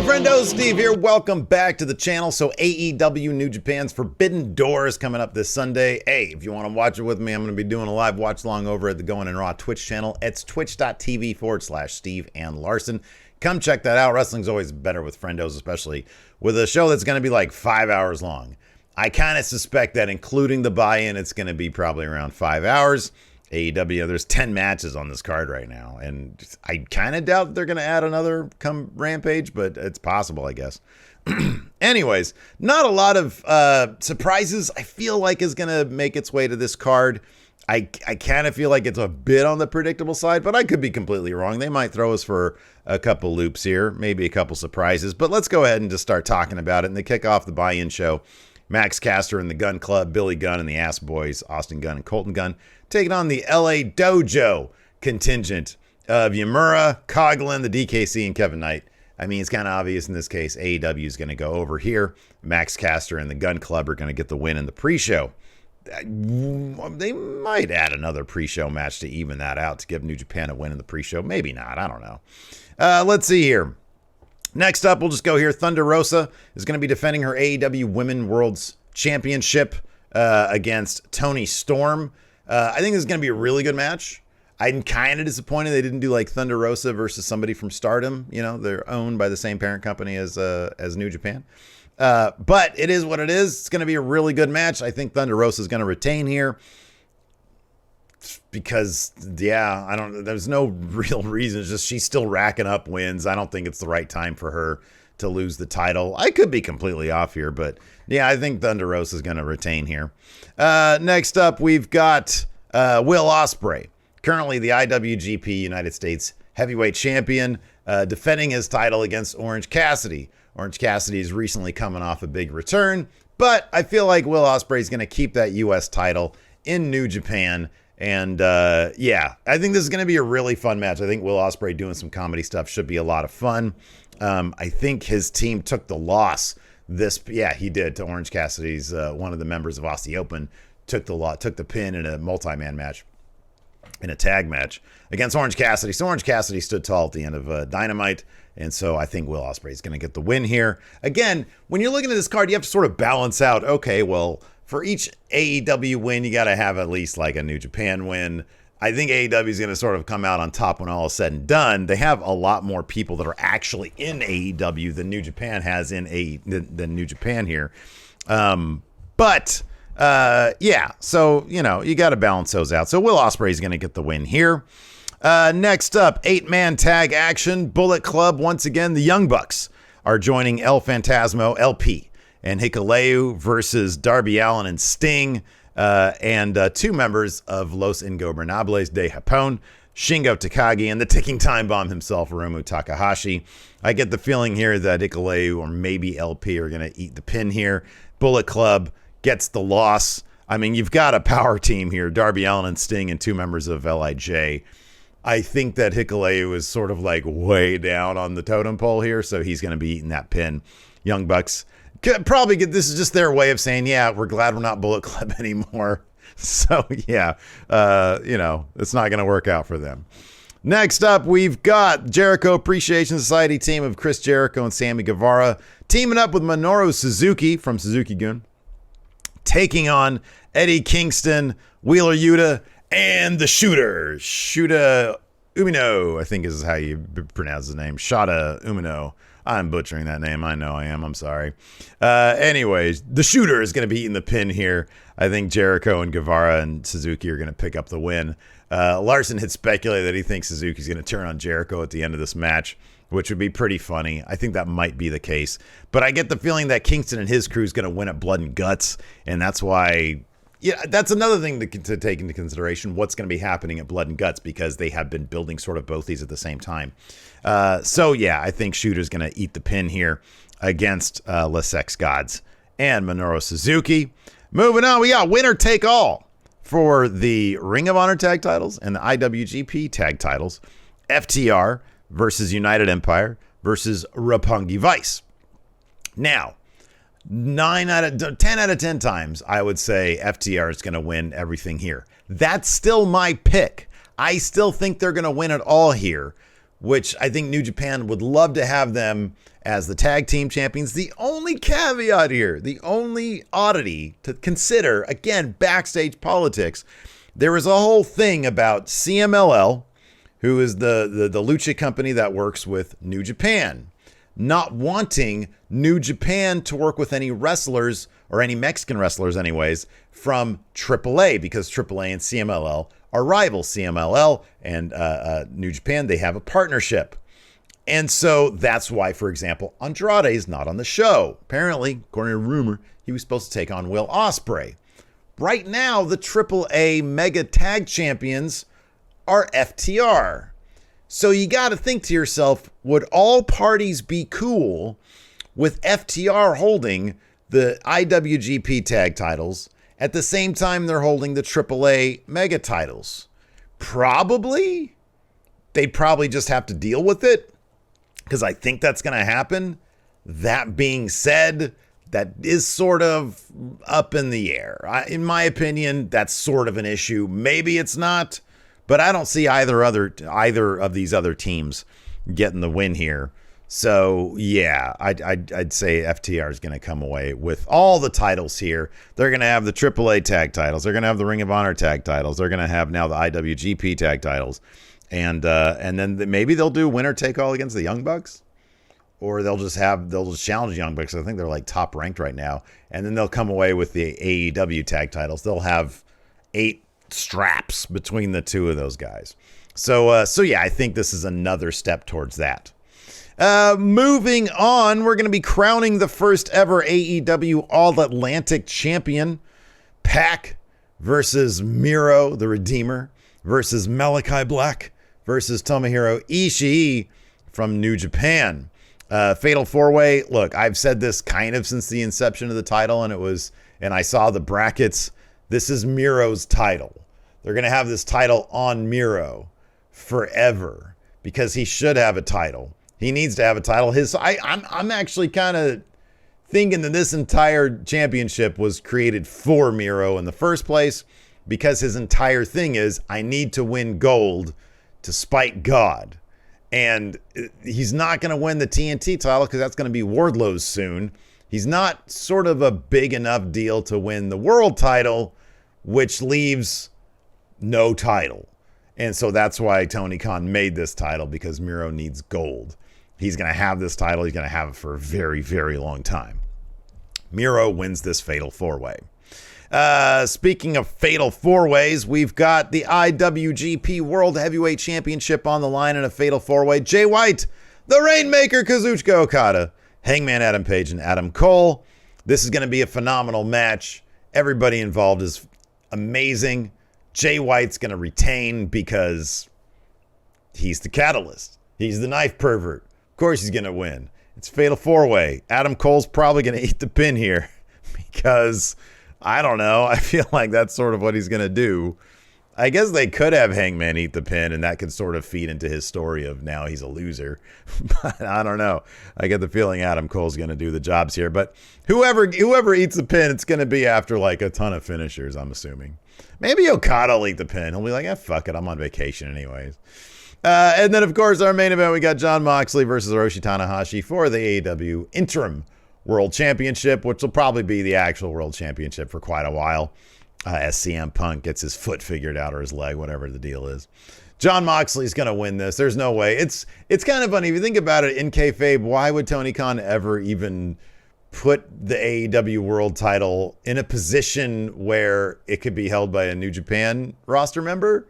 Friendo, Steve here. Welcome back to the channel. So AEW New Japan's Forbidden Door is coming up this Sunday. Hey, if you want to watch it with me, I'm going to be doing a live watch along over at the Going in Raw Twitch channel. It's twitch.tv/Steve and Larson. Come check that out. Wrestling's always better with friendos, especially with a show that's going to be like 5 hours long. I kind of suspect that including the buy-in, it's going to be probably around 5 hours. AEW, there's 10 matches on this card right now, and I kind of doubt they're going to add another come Rampage, but it's possible, I guess. Anyways, not a lot of surprises I feel like is going to make its way to this card. I kind of feel like it's a bit on the predictable side, but I could be completely wrong. They might throw us for a couple loops here, maybe a couple surprises, but let's go ahead and just start talking about it. And they kick off the buy-in show. Max Caster and the Gun Club, Billy Gunn and the Ass Boys, Austin Gunn and Colton Gunn, taking on the LA Dojo contingent of Yamura, Coughlin, the DKC, and Kevin Knight. I mean, it's kind of obvious in this case, AEW is going to go over here. Max Caster and the Gun Club are going to get the win in the pre-show. They might add another pre-show match to even that out to give New Japan a win in the pre-show. Maybe not. I don't know. Let's see here. Next up, we'll just go here. Thunder Rosa is going to be defending her AEW Women World's Championship against Toni Storm. I think this is going to be a really good match. I'm kind of disappointed they didn't do like Thunder Rosa versus somebody from Stardom. You know, they're owned by the same parent company as New Japan. But it is what it is. It's going to be a really good match. I think Thunder Rosa is going to retain here. Because, yeah, there's no real reason. It's just she's still racking up wins. I don't think it's the right time for her to lose the title. I could be completely off here, but yeah, I think Thunder Rosa is going to retain here. Next up, we've got Will Ospreay, currently the IWGP United States Heavyweight Champion, defending his title against Orange Cassidy. Orange Cassidy is recently coming off a big return, but I feel like Will Ospreay is going to keep that U.S. title in New Japan. And yeah, I think this is going to be a really fun match. I think Will Ospreay doing some comedy stuff should be a lot of fun. I think his team took the loss. He did to Orange Cassidy's one of the members of Aussie Open took the pin in a multi-man match, in a tag match against Orange Cassidy. So Orange Cassidy stood tall at the end of Dynamite. And so I think Will Ospreay is going to get the win here. Again, when you're looking at this card, you have to sort of balance out, okay, well, for each AEW win, you got to have at least like a New Japan win. I think AEW is going to sort of come out on top when all is said and done. They have a lot more people that are actually in AEW than New Japan has than New Japan here. Yeah, so, you know, you got to balance those out. So Will Ospreay is going to get the win here. Next up, 8-man tag action. Bullet Club, once again, the Young Bucks are joining El Phantasmo, LP, and Hikuleu versus Darby Allin and Sting, and two members of Los Ingobernables de Japón, Shingo Takagi and the ticking time bomb himself, Hiromu Takahashi. I get the feeling here that Hikuleu or maybe LP are going to eat the pin here. Bullet Club gets the loss. I mean, you've got a power team here, Darby Allin and Sting and two members of LIJ. I think that Hikuleu is sort of like way down on the totem pole here, so he's going to be eating that pin. Young Bucks probably this is just their way of saying, yeah, we're glad we're not Bullet Club anymore. So yeah, you know, it's not going to work out for them. Next up, we've got Jericho Appreciation Society team of Chris Jericho and Sammy Guevara teaming up with Minoru Suzuki from Suzuki-gun, taking on Eddie Kingston, Wheeler Yuta, and the Shota Umino, I think is how you pronounce his name. Shota Umino. I'm butchering that name. I know I am. I'm sorry. Anyways, the Shooter is going to be eating the pin here. I think Jericho and Guevara and Suzuki are going to pick up the win. Larson had speculated that he thinks Suzuki's going to turn on Jericho at the end of this match, which would be pretty funny. I think that might be the case. But I get the feeling that Kingston and his crew is going to win at Blood and Guts, and that's why... Yeah, that's another thing to take into consideration, what's going to be happening at Blood and Guts, because they have been building sort of both these at the same time. So, yeah, I think Shooter's going to eat the pin here against Les Sex Gods and Minoru Suzuki. Moving on, we got winner take all for the Ring of Honor tag titles and the IWGP tag titles. FTR versus United Empire versus Roppongi Vice. Now, 10 out of 10 times, I would say FTR is going to win everything here. That's still my pick. I still think they're going to win it all here. which I think New Japan would love to have them as the tag team champions. The only caveat here, the only oddity to consider, again, backstage politics, there was a whole thing about CMLL, who is the lucha company that works with New Japan, not wanting New Japan to work with any wrestlers, or any Mexican wrestlers anyways, from AAA, because AAA and CMLL are rivals. CMLL and New Japan, they have a partnership. And so that's why, for example, Andrade is not on the show. Apparently, according to rumor, he was supposed to take on Will Ospreay. Right now, the AAA Mega Tag Champions are FTR. So you got to think to yourself, would all parties be cool with FTR holding the IWGP tag titles at the same time they're holding the AAA Mega titles? Probably. They'd probably just have to deal with it, because I think that's going to happen. That being said, that is sort of up in the air. In my opinion, that's sort of an issue. Maybe it's not, but I don't see either of these other teams getting the win here. So yeah, I'd say FTR is going to come away with all the titles here. They're going to have the AAA tag titles. They're going to have the Ring of Honor tag titles. They're going to have now the IWGP tag titles. And then maybe they'll do winner take all against the Young Bucks, or they'll just challenge Young Bucks. I think they're like top ranked right now. And then they'll come away with the AEW tag titles. They'll have 8 straps between the two of those guys. So yeah, I think this is another step towards that. Moving on, we're going to be crowning the first ever AEW All Atlantic champion. Pac versus Miro, the Redeemer, versus Malachi Black versus Tomohiro Ishii from New Japan. Fatal 4-way. Look, I've said this kind of since the inception of the title, and I saw the brackets. This is Miro's title. They're going to have this title on Miro forever because he should have a title. He needs to have a title. I'm actually kind of thinking that this entire championship was created for Miro in the first place, because his entire thing is, I need to win gold to spite God. And he's not going to win the TNT title because that's going to be Wardlow's soon. He's not sort of a big enough deal to win the world title, which leaves no title. And so that's why Tony Khan made this title, because Miro needs gold. He's going to have this title. He's going to have it for a very, very long time. Miro wins this Fatal 4-way. Speaking of Fatal 4-ways, we've got the IWGP World Heavyweight Championship on the line in a Fatal 4-way. Jay White, the Rainmaker, Kazuchika Okada, Hangman Adam Page, and Adam Cole. This is going to be a phenomenal match. Everybody involved is amazing. Jay White's going to retain because he's the catalyst. He's the knife pervert. Of course he's going to win. It's Fatal 4-way. Adam Cole's probably going to eat the pin here because, I don't know, I feel like that's sort of what he's going to do. I guess they could have Hangman eat the pin, and that could sort of feed into his story of now he's a loser. But I don't know. I get the feeling Adam Cole's going to do the jobs here. But whoever eats the pin, it's going to be after like a ton of finishers, I'm assuming. Maybe Okada will eat the pin. He'll be like, fuck it, I'm on vacation anyways. And then, of course, our main event, we got Jon Moxley versus Hiroshi Tanahashi for the AEW Interim World Championship, which will probably be the actual World Championship for quite a while, as CM Punk gets his foot figured out, or his leg, whatever the deal is. Jon Moxley's going to win this. There's no way. It's kind of funny. If you think about it, in kayfabe, why would Tony Khan ever even put the AEW World title in a position where it could be held by a New Japan roster member,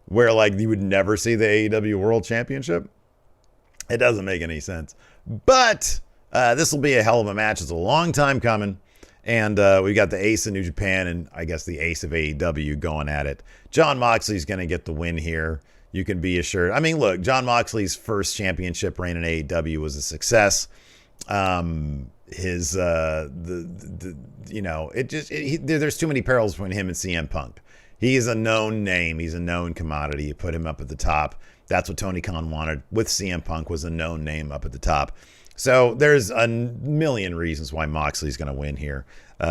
where like you would never see the AEW World Championship? It doesn't make any sense. But this will be a hell of a match. It's a long time coming. And we got the ace of New Japan and I guess the ace of AEW going at it. Jon Moxley's going to get the win here. You can be assured. I mean, look, Jon Moxley's first championship reign in AEW was a success. There's too many parallels between him and CM Punk. He is a known name. He's a known commodity. You put him up at the top. That's what Tony Khan wanted with CM Punk, was a known name up at the top. So there's a million reasons why Moxley's going to win here.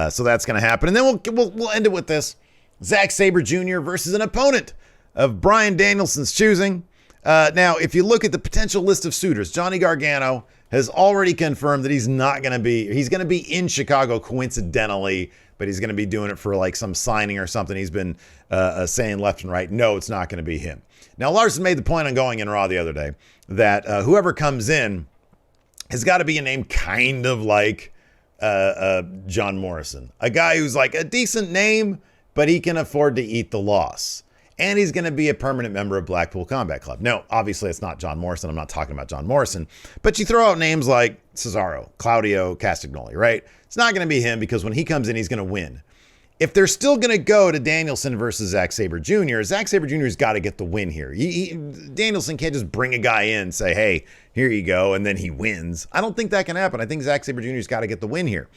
So that's going to happen. And then we'll end it with this. Zack Sabre Jr. versus an opponent of Bryan Danielson's choosing. Now, if you look at the potential list of suitors, Johnny Gargano has already confirmed that he's going to be in Chicago coincidentally, but he's going to be doing it for like some signing or something. He's been saying left and right, no, it's not going to be him. Now, Larson made the point on Going in Raw the other day that whoever comes in has got to be a name kind of like John Morrison, a guy who's like a decent name, but he can afford to eat the loss. And he's going to be a permanent member of Blackpool Combat Club. Now, obviously, it's not John Morrison. I'm not talking about John Morrison. But you throw out names like Cesaro, Claudio Castagnoli, right? It's not going to be him because when he comes in, he's going to win. If they're still going to go to Danielson versus Zack Sabre Jr., Zack Sabre Jr.'s got to get the win here. Danielson can't just bring a guy in and say, hey, here you go, and then he wins. I don't think that can happen. I think Zack Sabre Jr.'s got to get the win here.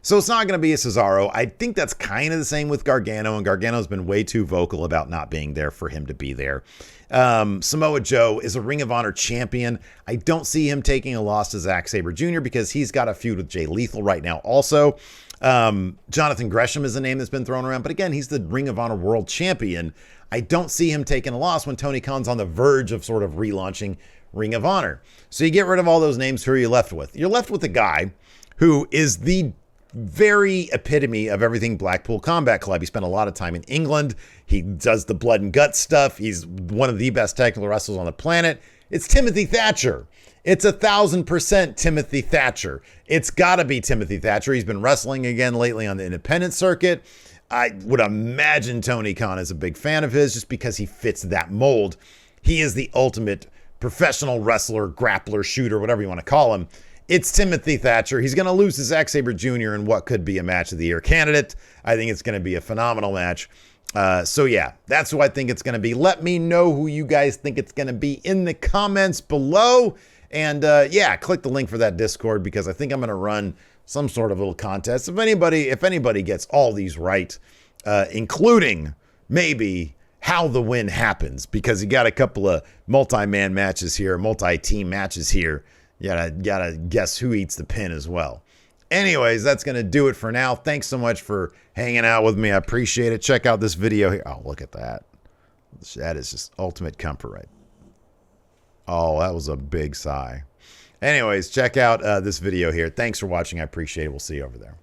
So it's not going to be a Cesaro. I think that's kind of the same with Gargano, and Gargano's been way too vocal about not being there for him to be there. Samoa Joe is a Ring of Honor champion. I don't see him taking a loss to Zack Sabre Jr. because he's got a feud with Jay Lethal right now also. Jonathan Gresham is a name that's been thrown around, but again, he's the Ring of Honor world champion. I don't see him taking a loss when Tony Khan's on the verge of sort of relaunching Ring of Honor. So you get rid of all those names. Who are you left with? You're left with a guy who is the very epitome of everything Blackpool Combat Club. He spent a lot of time in England. He does the blood and guts stuff. He's one of the best technical wrestlers on the planet. It's Timothy Thatcher. It's 1,000% Timothy Thatcher. It's got to be Timothy Thatcher. He's been wrestling again lately on the independent circuit. I would imagine Tony Khan is a big fan of his just because he fits that mold. He is the ultimate professional wrestler, grappler, shooter, whatever you want to call him. It's Timothy Thatcher. He's going to lose to Zack Sabre Jr. in what could be a match of the year candidate. I think it's going to be a phenomenal match. So yeah, that's who I think it's going to be. Let me know who you guys think it's going to be in the comments below. And yeah, click the link for that Discord because I think I'm going to run some sort of little contest. If anybody gets all these right, including maybe how the win happens, because you got a couple of multi-man matches here, multi-team matches here. You gotta guess who eats the pin as well. Anyways, that's going to do it for now. Thanks so much for hanging out with me. I appreciate it. Check out this video here. Oh, look at that. That is just ultimate comfort, right? Oh, that was a big sigh. Anyways, check out this video here. Thanks for watching. I appreciate it. We'll see you over there.